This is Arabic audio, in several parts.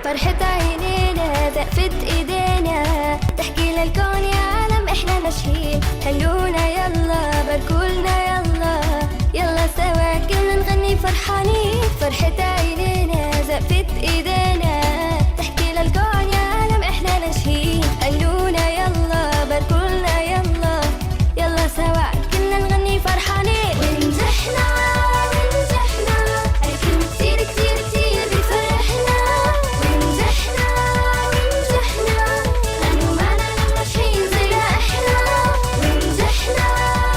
فرحة عينينا زقفت ايدينا تحكي للكون يا عالم احنا ناشئين. هلونا يلا باركولنا يلا يلا سوا كلنا نغني فرحانين. فرحة عينينا زقفت ايدينا تحكي للكون يا عالم احنا ناشئين. هلونا يلا باركولنا يلا يلا سوا كلنا نغني فرحانين. ونجحنا ونجحنا الكلمة كتير كتير كتير بفرحنا. ونجحنا ونجحنا غنوا معنا للناجحين زي احنا. ونجحنا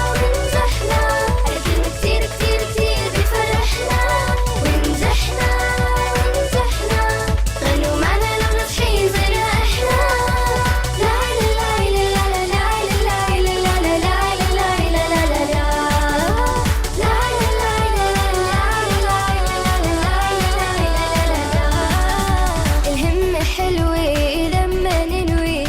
ونجحنا الكلمة كتير كتير كتير بفرحنا. ونجحنا ونجحنا غنوا معنا للناجحين زي احنا. لا لا لا لا لا لا لا لا لا لا لا لا لا الهمة حلوة لما ننوي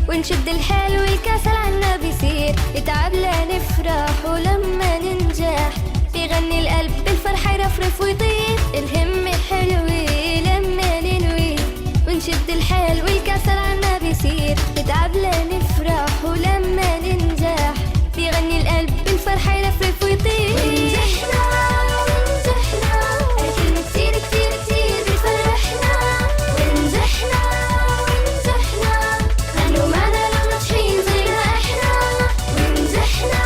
ونشد الحال والكسل عنا بيصير. يتعب لا نفرح ولما ننجح بيغني القلب بالفرحة يرفرف ويطير. الهمة حلوة لما ننوي ونشد الحال والكسل عنا بيصير. يتعب لا نفرح ولما ننجح بيغني القلب بالفرحة يرفرف ويطير. ونجحنا ونجحنا الكلمة كتير كتير كتير بفرحنا. ونجحنا ونجحنا غنوا معنا للناجحين زي احنا. ونجحنا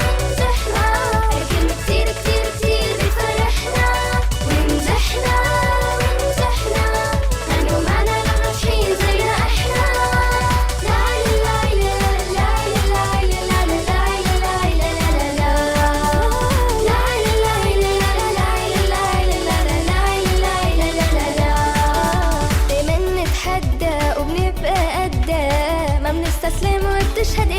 ونجحنا الكلمة كتير كتير كتير بفرحنا. ونجحنا ونجحنا غنوا معنا للناجحين زي احنا. لا لا لا لا لا لا لا لا لا لا دايما نتحدى وبنبقى قدها ما بنستسلم وبتشهد